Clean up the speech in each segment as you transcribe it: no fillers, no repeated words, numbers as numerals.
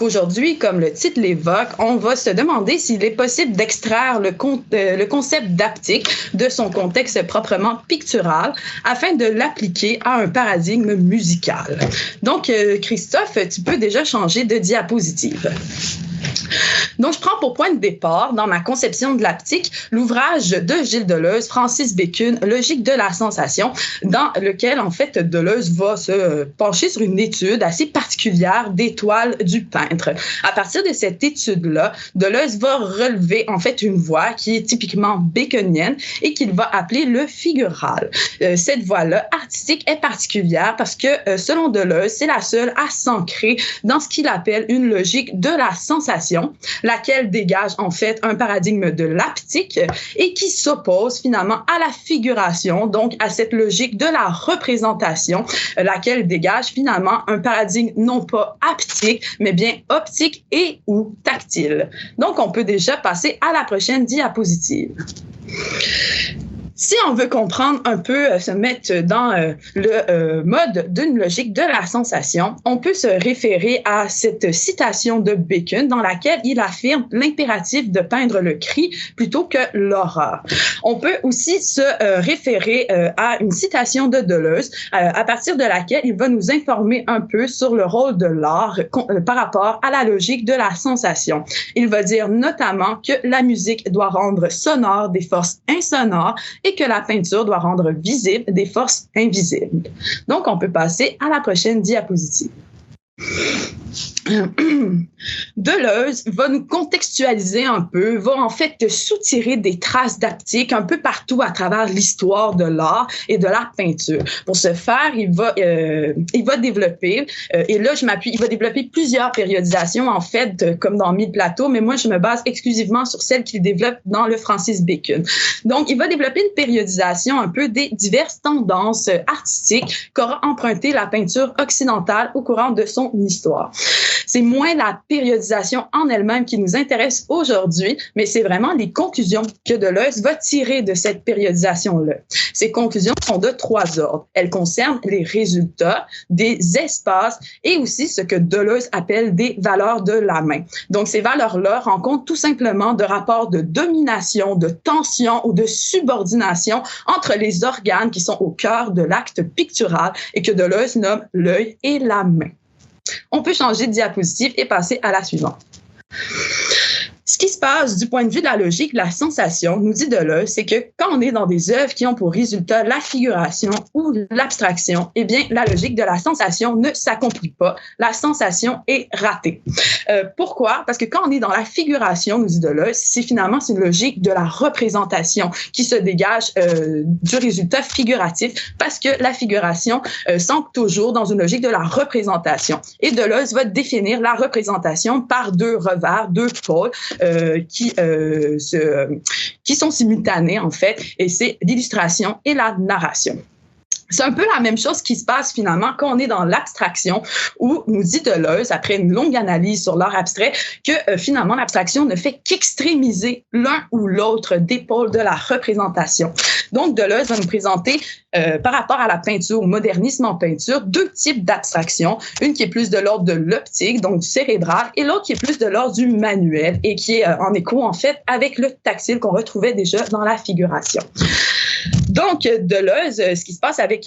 Aujourd'hui, comme le titre l'évoque, on va se demander s'il est possible d'extraire le concept d'haptique de son contexte proprement pictural afin de l'appliquer à un paradigme musical. Donc, Christophe, tu peux déjà changer de diapositive. Donc, je prends pour point de départ, dans ma conception de l'haptique, l'ouvrage de Gilles Deleuze, Francis Bacon, Logique de la sensation, dans lequel, en fait, Deleuze va se pencher sur une étude assez particulière des toiles du peintre. À partir de cette étude-là, Deleuze va relever, en fait, une voie qui est typiquement baconienne et qu'il va appeler le figural. Cette voie-là, artistique, est particulière parce que, selon Deleuze, c'est la seule à s'ancrer dans ce qu'il appelle une logique de la sensation, laquelle dégage en fait un paradigme de l'haptique et qui s'oppose finalement à la figuration, donc à cette logique de la représentation, laquelle dégage finalement un paradigme non pas haptique, mais bien optique et ou tactile. Donc, on peut déjà passer à la prochaine diapositive. Si on veut comprendre un peu, se mettre dans le mode d'une logique de la sensation, on peut se référer à cette citation de Bacon dans laquelle il affirme l'impératif de peindre le cri plutôt que l'horreur. On peut aussi se référer à une citation de Deleuze à partir de laquelle il va nous informer un peu sur le rôle de l'art par rapport à la logique de la sensation. Il va dire notamment que la musique doit rendre sonore des forces insonores et que la peinture doit rendre visible des forces invisibles. Donc, on peut passer à la prochaine diapositive. Deleuze va nous contextualiser un peu, va en fait soutirer des traces d'haptique un peu partout à travers l'histoire de l'art et de la peinture. Pour ce faire, il va développer, et là je m'appuie, il va développer plusieurs périodisations en fait, comme dans Mille plateaux, mais moi je me base exclusivement sur celle qu'il développe dans le Francis Bacon. Donc, il va développer une périodisation un peu des diverses tendances artistiques qu'aura emprunté la peinture occidentale au courant de son histoire. C'est moins la périodisation en elle-même qui nous intéresse aujourd'hui, mais c'est vraiment les conclusions que Deleuze va tirer de cette périodisation-là. Ces conclusions sont de 3 ordres. Elles concernent les résultats, des espaces et aussi ce que Deleuze appelle des valeurs de la main. Donc, ces valeurs-là rendent compte tout simplement de rapports de domination, de tension ou de subordination entre les organes qui sont au cœur de l'acte pictural et que Deleuze nomme l'œil et la main. On peut changer de diapositive et passer à la suivante. Ce qui se passe du point de vue de la logique, la sensation, nous dit Deleuze, c'est que quand on est dans des œuvres qui ont pour résultat la figuration ou l'abstraction, eh bien, la logique de la sensation ne s'accomplit pas. La sensation est ratée. Pourquoi? Parce que quand on est dans la figuration, nous dit Deleuze, c'est une logique de la représentation qui se dégage du résultat figuratif parce que la figuration s'ancre toujours dans une logique de la représentation. Et Deleuze va définir la représentation par 2 revers, 2 pôles, qui sont simultanés, en fait, et c'est l'illustration et la narration. C'est un peu la même chose qui se passe finalement quand on est dans l'abstraction où nous dit Deleuze, après une longue analyse sur l'art abstrait, que finalement l'abstraction ne fait qu'extrémiser l'un ou l'autre des pôles de la représentation. Donc Deleuze va nous présenter par rapport à la peinture, au modernisme en peinture, 2 types d'abstraction. Une qui est plus de l'ordre de l'optique, donc du cérébral, et l'autre qui est plus de l'ordre du manuel et qui est en écho en fait avec le tactile qu'on retrouvait déjà dans la figuration. Donc, Deleuze, ce qui se passe avec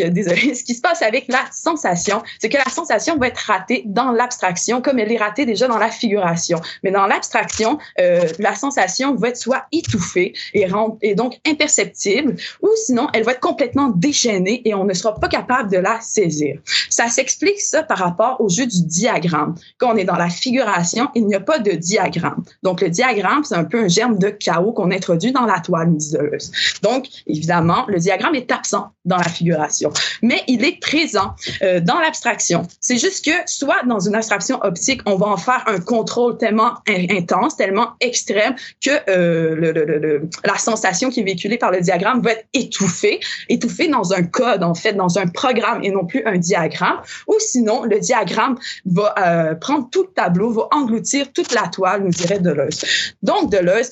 la sensation, c'est que la sensation va être ratée dans l'abstraction comme elle est ratée déjà dans la figuration. Mais dans l'abstraction, la sensation va être soit étouffée et donc imperceptible, ou sinon elle va être complètement déchaînée et on ne sera pas capable de la saisir. Ça s'explique ça par rapport au jeu du diagramme. Quand on est dans la figuration, il n'y a pas de diagramme. Donc, le diagramme, c'est un peu un germe de chaos qu'on introduit dans la toile, nous dit Deleuze. Donc, évidemment, le diagramme est absent dans la figuration, mais il est présent dans l'abstraction. C'est juste que, soit dans une abstraction optique, on va en faire un contrôle tellement intense, tellement extrême que la sensation qui est véhiculée par le diagramme va être étouffée dans un code, en fait, dans un programme et non plus un diagramme, ou sinon, le diagramme va prendre tout le tableau, va engloutir toute la toile, nous dirait Deleuze. Donc, Deleuze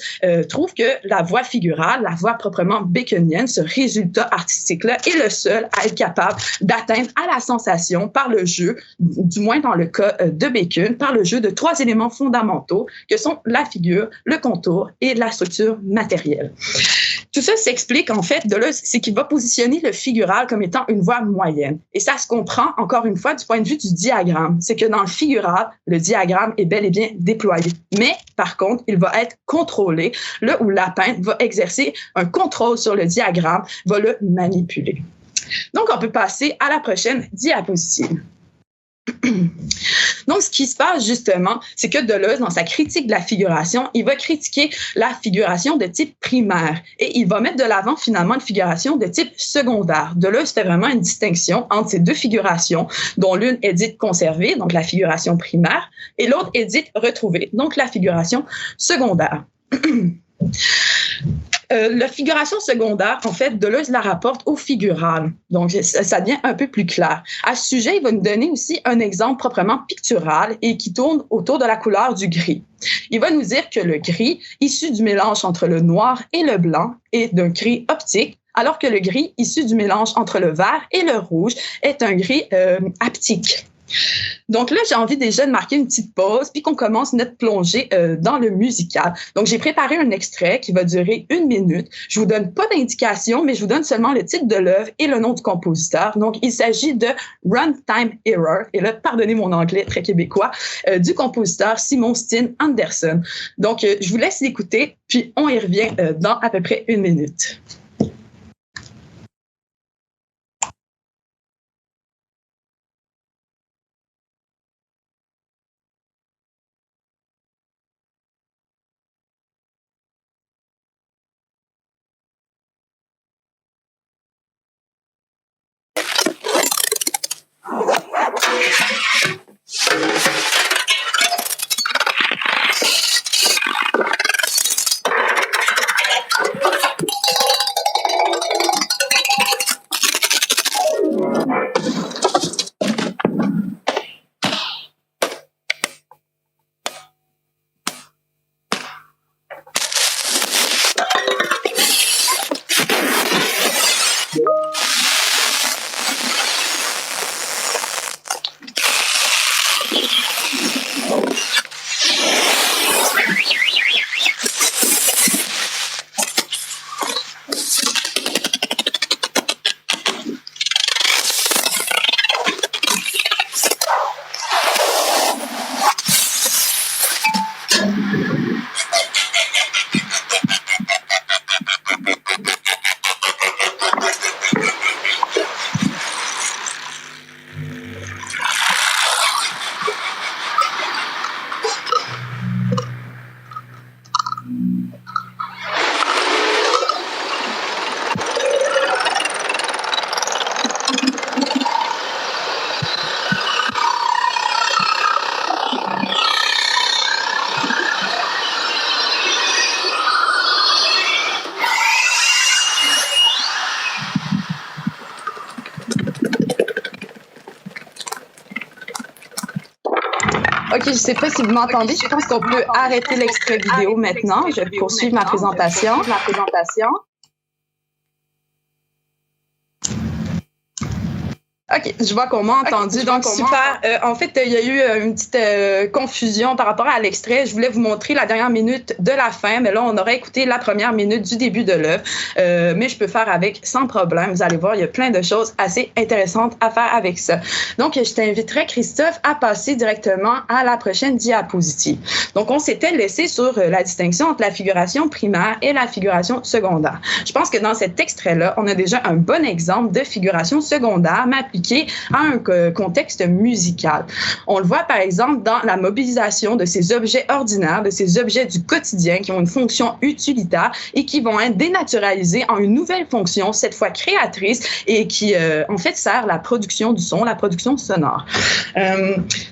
trouve que la voie figurale, la voie proprement baconienne, se résume résultat artistique-là est le seul à être capable d'atteindre à la sensation par le jeu, du moins dans le cas de Bacon, par le jeu de 3 éléments fondamentaux que sont la figure, le contour et la structure matérielle. Tout ça s'explique, en fait, Deleuze, c'est qu'il va positionner le figural comme étant une voie moyenne. Et ça se comprend, encore une fois, du point de vue du diagramme. C'est que dans le figural, le diagramme est bel et bien déployé. Mais, par contre, il va être contrôlé, là où la peintre va exercer un contrôle sur le diagramme, va le manipuler. Donc, on peut passer à la prochaine diapositive. Donc, ce qui se passe justement, c'est que Deleuze, dans sa critique de la figuration, il va critiquer la figuration de type primaire et il va mettre de l'avant finalement une figuration de type secondaire. Deleuze fait vraiment une distinction entre ces deux figurations, dont l'une est dite conservée, donc la figuration primaire, et l'autre est dite retrouvée, donc la figuration secondaire. La figuration secondaire, en fait, Deleuze la rapporte au figural. Donc, ça devient un peu plus clair. À ce sujet, il va nous donner aussi un exemple proprement pictural et qui tourne autour de la couleur du gris. Il va nous dire que le gris, issu du mélange entre le noir et le blanc, est d'un gris optique, alors que le gris, issu du mélange entre le vert et le rouge, est un gris haptique. Donc là, j'ai envie déjà de marquer une petite pause puis qu'on commence notre plongée dans le musical. Donc, j'ai préparé un extrait qui va durer 1 minute. Je vous donne pas d'indication, mais je vous donne seulement le titre de l'œuvre et le nom du compositeur. Donc, il s'agit de Runtime Error, et là, pardonnez mon anglais très québécois, du compositeur Simon Steen Anderson. Donc, je vous laisse l'écouter, puis on y revient dans à peu près 1 minute. OK, je ne sais pas si vous m'entendez. Je pense qu'on peut arrêter l'extrait vidéo maintenant. Je vais poursuivre ma présentation. OK, je vois qu'on m'a entendu. Donc, super. En fait, il y a eu une petite confusion par rapport à l'extrait. Je voulais vous montrer la dernière minute de la fin, mais là, on aurait écouté la première minute du début de l'œuvre. Mais je peux faire avec sans problème. Vous allez voir, il y a plein de choses assez intéressantes à faire avec ça. Donc, je t'inviterai, Christophe, à passer directement à la prochaine diapositive. Donc, on s'était laissé sur la distinction entre la figuration primaire et la figuration secondaire. Je pense que dans cet extrait-là, on a déjà un bon exemple de figuration secondaire, mais appliquée à un contexte musical. On le voit par exemple dans la mobilisation de ces objets ordinaires, de ces objets du quotidien qui ont une fonction utilitaire et qui vont être dénaturalisés en une nouvelle fonction, cette fois créatrice, et qui en fait sert la production du son, la production sonore.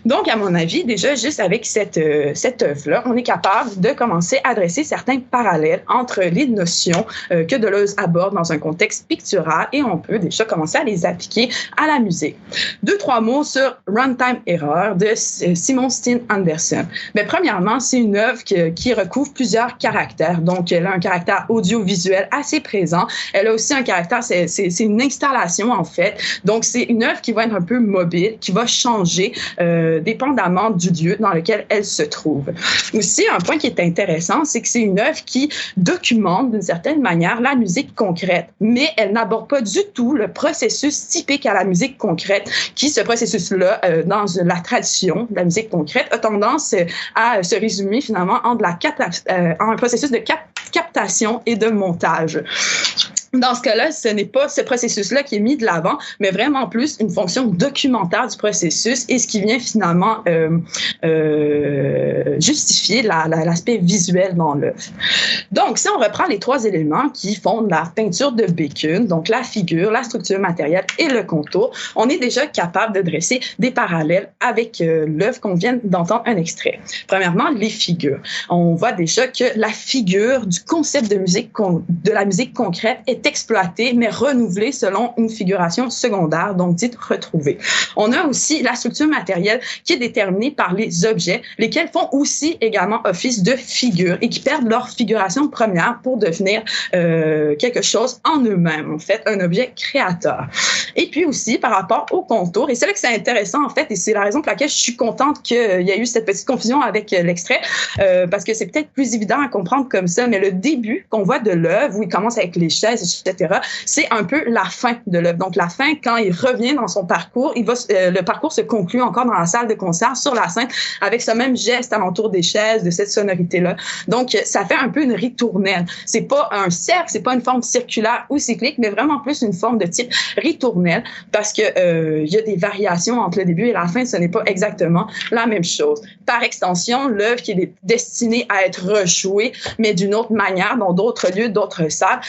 Donc, à mon avis, déjà juste avec cette œuvre-là, on est capable de commencer à dresser certains parallèles entre les notions que Deleuze aborde dans un contexte pictural et on peut déjà commencer à les appliquer à la la musique. 2-3 mots sur Runtime Error de Simon Steen Anderson. Mais premièrement, c'est une œuvre qui recouvre plusieurs caractères. Donc, elle a un caractère audiovisuel assez présent. Elle a aussi un caractère, c'est une installation en fait. Donc, c'est une œuvre qui va être un peu mobile, qui va changer dépendamment du lieu dans lequel elle se trouve. Aussi, un point qui est intéressant, c'est que c'est une œuvre qui documente d'une certaine manière la musique concrète, mais elle n'aborde pas du tout le processus typique à la musique concrète, qui, ce processus-là, dans la tradition de la musique concrète, a tendance à se résumer finalement en un processus de captation et de montage. Dans ce cas-là, ce n'est pas ce processus-là qui est mis de l'avant, mais vraiment plus une fonction documentaire du processus et ce qui vient finalement justifier l'aspect visuel dans l'œuvre. Donc, si on reprend les 3 éléments qui fondent la peinture de Bacon, donc la figure, la structure matérielle et le contour, on est déjà capable de dresser des parallèles avec l'œuvre qu'on vient d'entendre un extrait. Premièrement, les figures. On voit déjà que la figure du concept de la musique concrète est exploitée, mais renouvelée selon une figuration secondaire, donc dite retrouvée. On a aussi la structure matérielle qui est déterminée par les objets, lesquels font aussi également office de figures et qui perdent leur figuration première pour devenir quelque chose en eux-mêmes, en fait, un objet créateur. Et puis aussi, par rapport au contour, et c'est là que c'est intéressant, en fait, et c'est la raison pour laquelle je suis contente qu'il y ait eu cette petite confusion avec l'extrait, parce que c'est peut-être plus évident à comprendre comme ça, mais le début qu'on voit de l'œuvre, où il commence avec les chaises, etc., c'est un peu la fin de l'œuvre. Donc, la fin, quand il revient dans son parcours, le parcours se conclut encore dans la salle de concert, sur la scène, avec ce même geste alentour des chaises, de cette sonorité-là. Donc, ça fait un peu une ritournelle. C'est pas un cercle, c'est pas une forme circulaire ou cyclique, mais vraiment plus une forme de type ritournelle, parce que il y a des variations entre le début et la fin, ce n'est pas exactement la même chose. Par extension, l'œuvre qui est destinée à être rejouée, mais d'une autre manière, dans d'autres lieux, d'autres salles,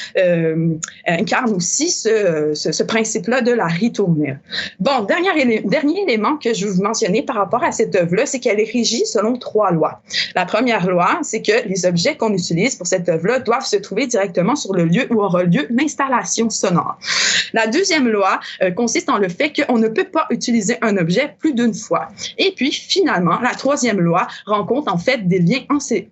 incarne aussi ce principe-là de la ritournelle. Bon, dernier élément que je veux vous mentionner par rapport à cette œuvre-là, c'est qu'elle est régie selon 3 lois. La première loi, c'est que les objets qu'on utilise pour cette œuvre-là doivent se trouver directement sur le lieu où aura lieu l'installation sonore. La deuxième loi consiste en le fait qu'on ne peut pas utiliser un objet plus d'une fois. Et puis, finalement, la troisième loi rencontre en fait des liens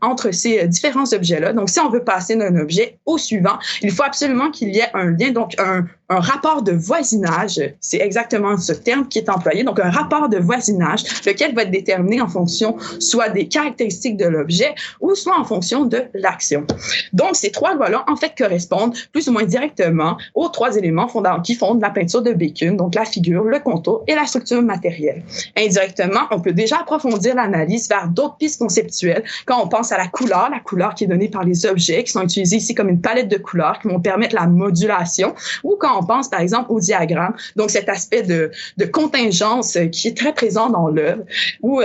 entre ces différents objets-là. Donc, si on veut passer d'un objet au suivant, il faut absolument qu'il y ait un lien, donc un rapport de voisinage, c'est exactement ce terme qui est employé, donc un rapport de voisinage, lequel va être déterminé en fonction soit des caractéristiques de l'objet ou soit en fonction de l'action. Donc, ces 3 lois-là, en fait, correspondent plus ou moins directement aux 3 éléments qui fondent la peinture de Bacon, donc la figure, le contour et la structure matérielle. Indirectement, on peut déjà approfondir l'analyse vers d'autres pistes conceptuelles quand on pense à la couleur qui est donnée par les objets, qui sont utilisés ici comme une palette de couleurs qui vont permettre la modulation, ou quand on pense, par exemple, au diagramme, donc cet aspect de contingence qui est très présent dans l'œuvre, ou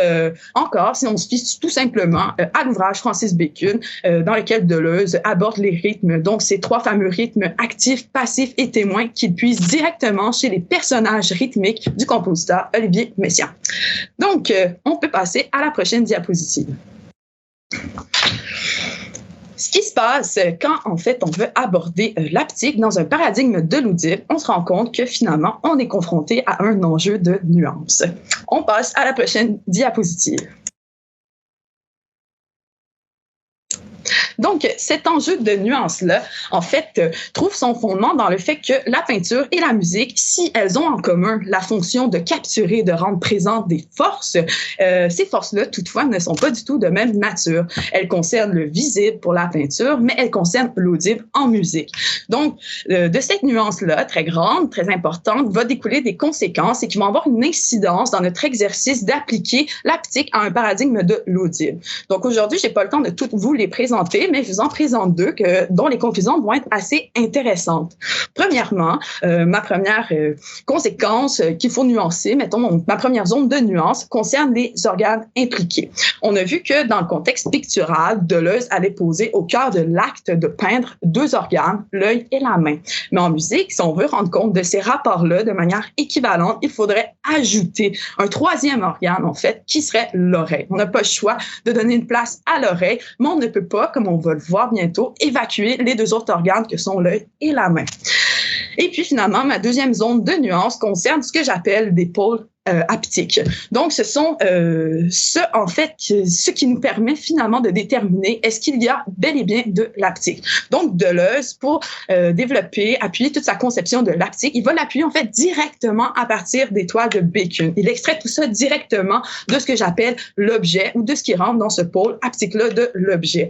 encore, si on se fie tout simplement à l'ouvrage Francis Bacon, dans lequel Deleuze aborde les rythmes, donc ces 3 fameux rythmes actifs, passifs et témoins qu'il puise directement chez les personnages rythmiques du compositeur Olivier Messiaen. Donc, on peut passer à la prochaine diapositive. Ce qui se passe quand, en fait, on veut aborder l'haptique dans un paradigme de l'audible, on se rend compte que, finalement, on est confronté à un enjeu de nuance. On passe à la prochaine diapositive. Donc, cet enjeu de nuance-là, en fait, trouve son fondement dans le fait que la peinture et la musique, si elles ont en commun la fonction de capturer, de rendre présentes des forces, ces forces-là, toutefois, ne sont pas du tout de même nature. Elles concernent le visible pour la peinture, mais elles concernent l'audible en musique. Donc, de cette nuance-là, très grande, très importante, va découler des conséquences et qui vont avoir une incidence dans notre exercice d'appliquer l'haptique à un paradigme de l'audible. Donc, aujourd'hui, j'ai pas le temps de toutes vous les présenter, mais je vous en présente 2 dont les conclusions vont être assez intéressantes. Premièrement, ma première conséquence qu'il faut nuancer, mettons, ma première zone de nuance concerne les organes impliqués. On a vu que dans le contexte pictural, Deleuze allait poser au cœur de l'acte de peindre 2 organes, l'œil et la main. Mais en musique, si on veut rendre compte de ces rapports-là de manière équivalente, il faudrait ajouter un 3e organe, en fait, qui serait l'oreille. On n'a pas le choix de donner une place à l'oreille, mais on ne peut pas, comme on va le voir bientôt, évacuer les 2 autres organes que sont l'œil et la main. Et puis finalement, ma deuxième zone de nuance concerne ce que j'appelle des pôles haptiques. Donc, ce sont ce qui nous permet finalement de déterminer est-ce qu'il y a bel et bien de l'haptique. Donc, Deleuze, pour appuyer toute sa conception de l'haptique, il va l'appuyer en fait directement à partir des toiles de Bacon. Il extrait tout ça directement de ce que j'appelle l'objet ou de ce qui rentre dans ce pôle haptique-là de l'objet.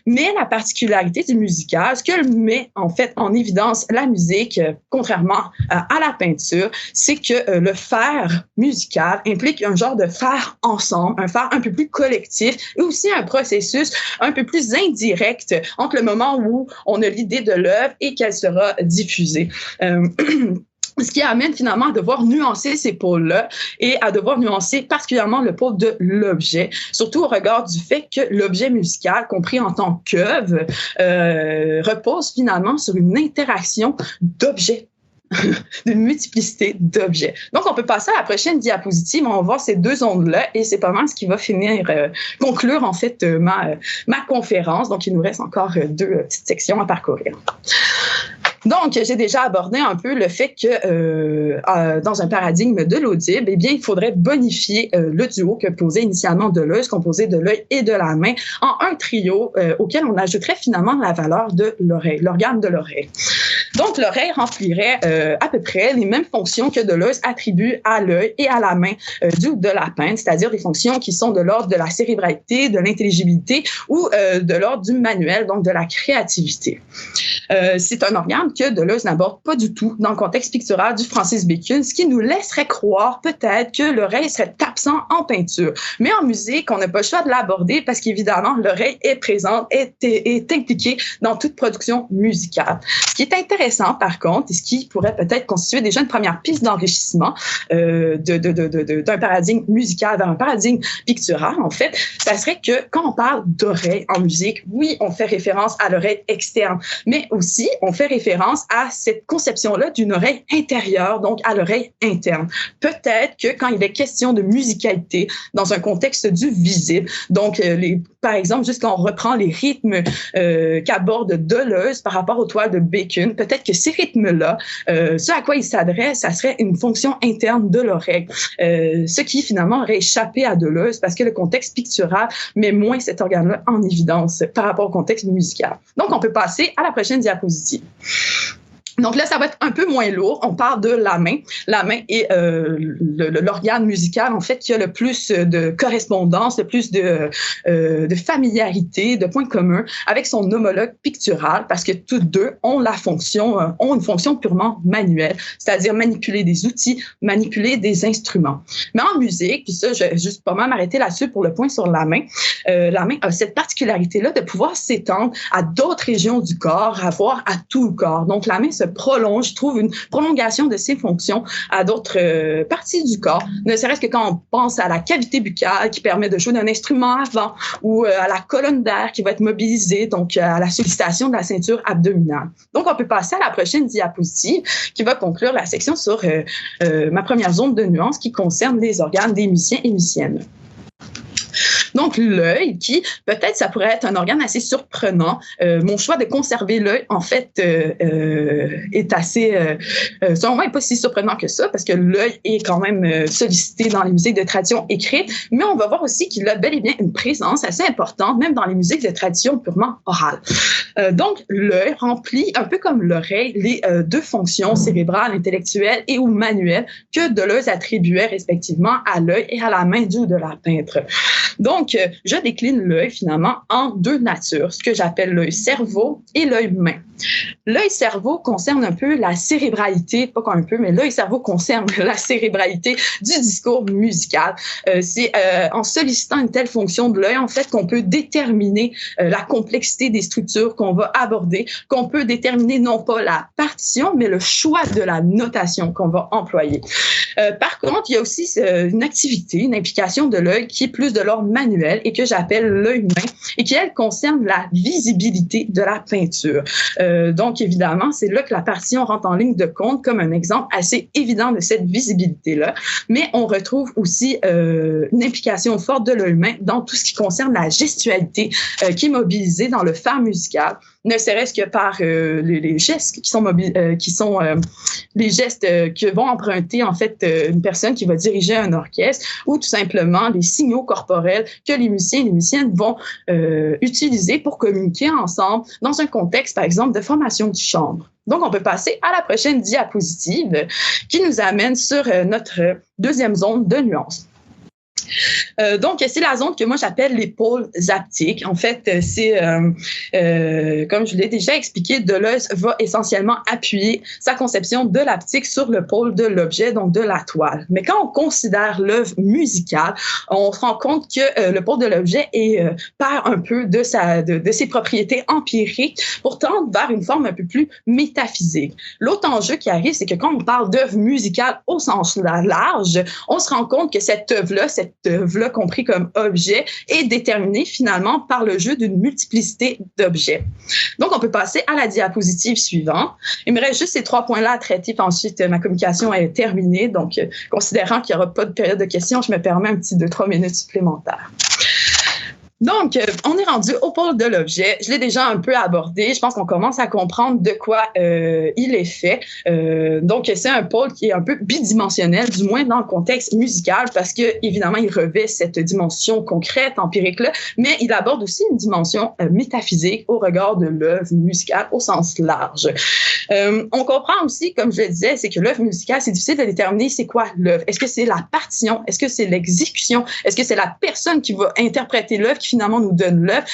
Mais la particularité du musical, ce que met en fait en évidence la musique, contrairement à la peinture, c'est que le faire musical implique un genre de faire ensemble, un faire un peu plus collectif et aussi un processus un peu plus indirect entre le moment où on a l'idée de l'œuvre et qu'elle sera diffusée. Ce qui amène finalement à devoir nuancer ces pôles-là et à devoir nuancer particulièrement le pôle de l'objet, surtout au regard du fait que l'objet musical, compris en tant qu'œuvre, repose finalement sur une interaction d'objets. D'une multiplicité d'objets. Donc, on peut passer à la prochaine diapositive. On va voir ces deux ondes-là et c'est pas mal ce qui va finir, conclure en fait ma conférence. Donc, il nous reste encore deux petites sections à parcourir. Donc, j'ai déjà abordé un peu le fait que dans un paradigme de l'audible, eh bien, il faudrait bonifier le duo que posait initialement Deleuze, composé de l'œil et de la main, en un trio auquel on ajouterait finalement la valeur de l'oreille, l'organe de l'oreille. Donc, l'oreille remplirait à peu près les mêmes fonctions que Deleuze attribue à l'œil et à la main du ou de la peinte, c'est-à-dire des fonctions qui sont de l'ordre de la cérébralité, de l'intelligibilité ou de l'ordre du manuel, donc de la créativité. C'est un organe que Deleuze n'aborde pas du tout dans le contexte pictural du Francis Bacon, ce qui nous laisserait croire peut-être que l'oreille serait absent en peinture. Mais en musique, on n'a pas le choix de l'aborder parce qu'évidemment, l'oreille est présente, est impliquée dans toute production musicale. Ce qui est intéressant, par contre, et ce qui pourrait peut-être constituer déjà une première piste d'enrichissement d'un paradigme musical vers un paradigme pictural, en fait, ça serait que quand on parle d'oreille en musique, oui, on fait référence à l'oreille externe, mais aussi on fait référence à cette conception-là d'une oreille intérieure, donc à l'oreille interne. Peut-être que quand il est question de musicalité dans un contexte du visible, donc par exemple, juste quand on reprend les rythmes qu'aborde Deleuze par rapport aux toiles de Bacon, peut-être que ces rythmes-là, ce à quoi il s'adresse, ça serait une fonction interne de l'oreille, ce qui finalement aurait échappé à Deleuze parce que le contexte pictural met moins cet organe-là en évidence par rapport au contexte musical. Donc, on peut passer à la prochaine diapositive. Donc là, ça va être un peu moins lourd. On parle de la main. La main est l'organe musical, en fait, qui a le plus de correspondance, le plus de familiarité, de points communs avec son homologue pictural, parce que toutes deux ont une fonction purement manuelle, c'est-à-dire manipuler des outils, manipuler des instruments. Mais en musique, puis ça, je vais juste pas mal m'arrêter là-dessus pour le point sur la main. La main a cette particularité-là de pouvoir s'étendre à d'autres régions du corps, voire à tout le corps. Donc, la main se prolonge, trouve une prolongation de ses fonctions à d'autres parties du corps, ne serait-ce que quand on pense à la cavité buccale qui permet de jouer d'un instrument avant ou à la colonne d'air qui va être mobilisée, donc à la sollicitation de la ceinture abdominale. Donc, on peut passer à la prochaine diapositive qui va conclure la section sur ma première zone de nuance qui concerne les organes des musiciens et musiciennes. Donc, l'œil, qui peut-être ça pourrait être un organe assez surprenant. Mon choix de conserver l'œil, en fait, est assez, selon moi, n'est pas si surprenant que ça, parce que l'œil est quand même sollicité dans les musiques de tradition écrite, mais on va voir aussi qu'il a bel et bien une présence assez importante, même dans les musiques de tradition purement orale. Donc, l'œil remplit, un peu comme l'oreille, les deux fonctions cérébrales, intellectuelles et ou manuelles que Deleuze attribuait respectivement à l'œil et à la main du ou de la peintre. Donc, je décline l'œil finalement en deux natures, ce que j'appelle l'œil cerveau et l'œil main. L'œil cerveau concerne un peu la cérébralité, pas un peu, mais l'œil cerveau concerne la cérébralité du discours musical. C'est en sollicitant une telle fonction de l'œil, en fait, qu'on peut déterminer la complexité des structures qu'on va aborder, qu'on peut déterminer non pas la partition, mais le choix de la notation qu'on va employer. Par contre, il y a aussi une activité, une implication de l'œil qui est plus de l'ordre manuel et que j'appelle l'œil main et qui, elle, concerne la visibilité de la peinture. Donc, évidemment, c'est là que la partition rentre en ligne de compte comme un exemple assez évident de cette visibilité-là. Mais on retrouve aussi une implication forte de l'œil main dans tout ce qui concerne la gestualité qui est mobilisée dans le faire musical. ne serait-ce que par les gestes les gestes que vont emprunter en fait une personne qui va diriger un orchestre, ou tout simplement les signaux corporels que les musiciens et les musiciennes vont utiliser pour communiquer ensemble dans un contexte, par exemple, de formation de chambre. Donc, on peut passer à la prochaine diapositive qui nous amène sur notre deuxième zone de nuance. Donc, c'est la zone que moi j'appelle les pôles haptiques. En fait, c'est, comme je l'ai déjà expliqué, Deleuze va essentiellement appuyer sa conception de l'haptique sur le pôle de l'objet, donc de la toile. Mais quand on considère l'œuvre musicale, on se rend compte que le pôle de l'objet perd un peu de ses propriétés empiriques pour tendre vers une forme un peu plus métaphysique. L'autre enjeu qui arrive, c'est que quand on parle d'œuvre musicale au sens large, on se rend compte que cette œuvre-là compris comme objet, est déterminé finalement par le jeu d'une multiplicité d'objets. Donc, on peut passer à la diapositive suivante. Il me reste juste ces 3 points-là à traiter, puis ensuite, ma communication est terminée. Donc, considérant qu'il n'y aura pas de période de questions, je me permets un petit 2-3 minutes supplémentaires. Donc, on est rendu au pôle de l'objet. Je l'ai déjà un peu abordé. Je pense qu'on commence à comprendre de quoi il est fait. Donc, c'est un pôle qui est un peu bidimensionnel, du moins dans le contexte musical, parce que évidemment, il revêt cette dimension concrète, empirique-là, mais il aborde aussi une dimension métaphysique au regard de l'œuvre musicale au sens large. On comprend aussi, comme je le disais, c'est que l'œuvre musicale, c'est difficile de déterminer c'est quoi l'œuvre. Est-ce que c'est la partition? Est-ce que c'est l'exécution? Est-ce que c'est la personne qui va interpréter l'œuvre qui finalement nous donne l'œuvre?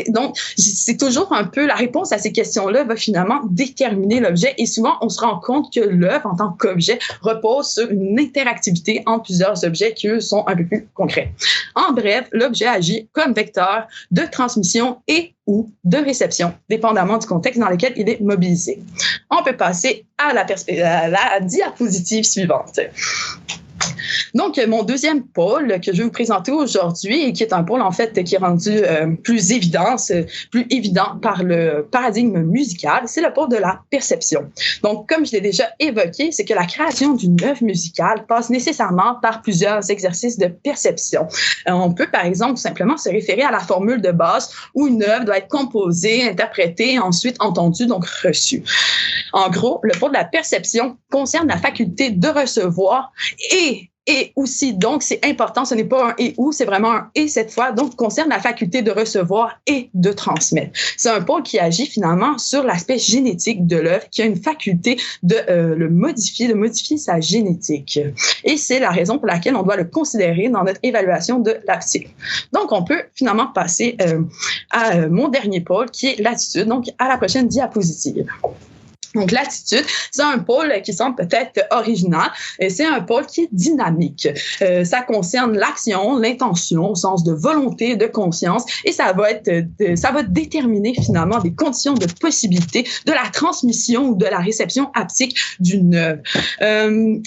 Donc, c'est toujours un peu la réponse à ces questions-là va finalement déterminer l'objet, et souvent, on se rend compte que l'œuvre en tant qu'objet repose sur une interactivité entre plusieurs objets qui, eux, sont un peu plus concrets. En bref, l'objet agit comme vecteur de transmission et ou de réception, dépendamment du contexte dans lequel il est mobilisé. On peut passer à la diapositive suivante. Donc, mon deuxième pôle que je vais vous présenter aujourd'hui, et qui est un pôle, en fait, qui est rendu plus évident par le paradigme musical, c'est le pôle de la perception. Donc, comme je l'ai déjà évoqué, c'est que la création d'une œuvre musicale passe nécessairement par plusieurs exercices de perception. On peut, par exemple, tout simplement se référer à la formule de base où une œuvre doit être composée, interprétée, ensuite entendue, donc reçue. En gros, le pôle de la perception concerne la faculté de recevoir et aussi, donc, c'est important, ce n'est pas un et ou, c'est vraiment un et cette fois, donc, concerne la faculté de recevoir et de transmettre. C'est un pôle qui agit finalement sur l'aspect génétique de l'œuvre, qui a une faculté de modifier sa génétique. Et c'est la raison pour laquelle on doit le considérer dans notre évaluation de l'haptique. Donc, on peut finalement passer à mon dernier pôle, qui est l'attitude, donc à la prochaine diapositive. Donc, l'attitude, c'est un pôle qui semble peut-être original, et c'est un pôle qui est dynamique. Ça concerne l'action, l'intention, au sens de volonté, de conscience, et ça va déterminer finalement des conditions de possibilité de la transmission ou de la réception haptique d'une œuvre.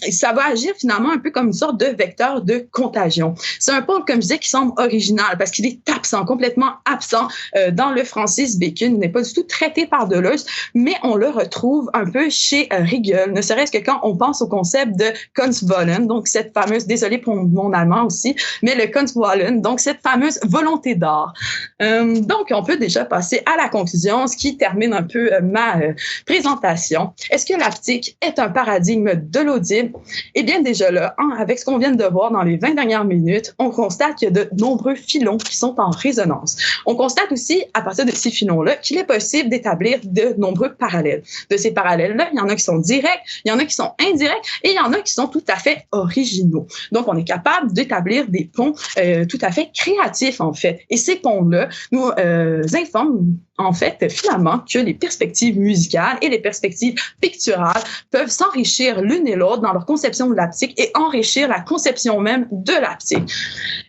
Ça va agir finalement un peu comme une sorte de vecteur de contagion. C'est un pôle, comme je disais, qui semble original parce qu'il est complètement absent dans le Francis Bacon. Il n'est pas du tout traité par Deleuze, mais on le retrouve un peu chez Hegel, ne serait-ce que quand on pense au concept de Kunstwollen, donc cette fameuse, désolé pour mon allemand aussi, mais le Kunstwollen, donc cette fameuse volonté d'art. Donc, on peut déjà passer à la conclusion, ce qui termine un peu ma présentation. Est-ce que l'haptique est un paradigme de l'audible? Eh bien, déjà là, avec ce qu'on vient de voir dans les 20 dernières minutes, on constate qu'il y a de nombreux filons qui sont en résonance. On constate aussi, à partir de ces filons-là, qu'il est possible d'établir de nombreux parallèles. De ces parallèles-là, il y en a qui sont directs, il y en a qui sont indirects, et il y en a qui sont tout à fait originaux. Donc, on est capable d'établir des ponts tout à fait créatifs, en fait. Et ces ponts-là nous informent, en fait, finalement, que les perspectives musicales et les perspectives picturales peuvent s'enrichir l'une et l'autre dans leur conception de l'haptique et enrichir la conception même de l'haptique.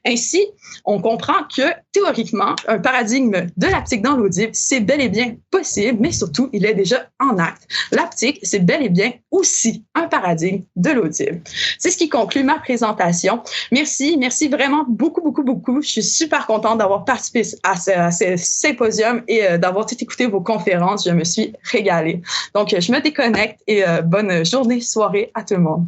Ainsi, on comprend que, théoriquement, un paradigme de l'haptique dans l'audible, c'est bel et bien possible, mais surtout, il est déjà en acte. L'haptique, c'est bel et bien aussi un paradigme de l'audible. C'est ce qui conclut ma présentation. Merci vraiment beaucoup. Je suis super contente d'avoir participé à ce symposium et d'avoir tout écouté vos conférences. Je me suis régalée. Donc, je me déconnecte et bonne journée, soirée à tout le monde.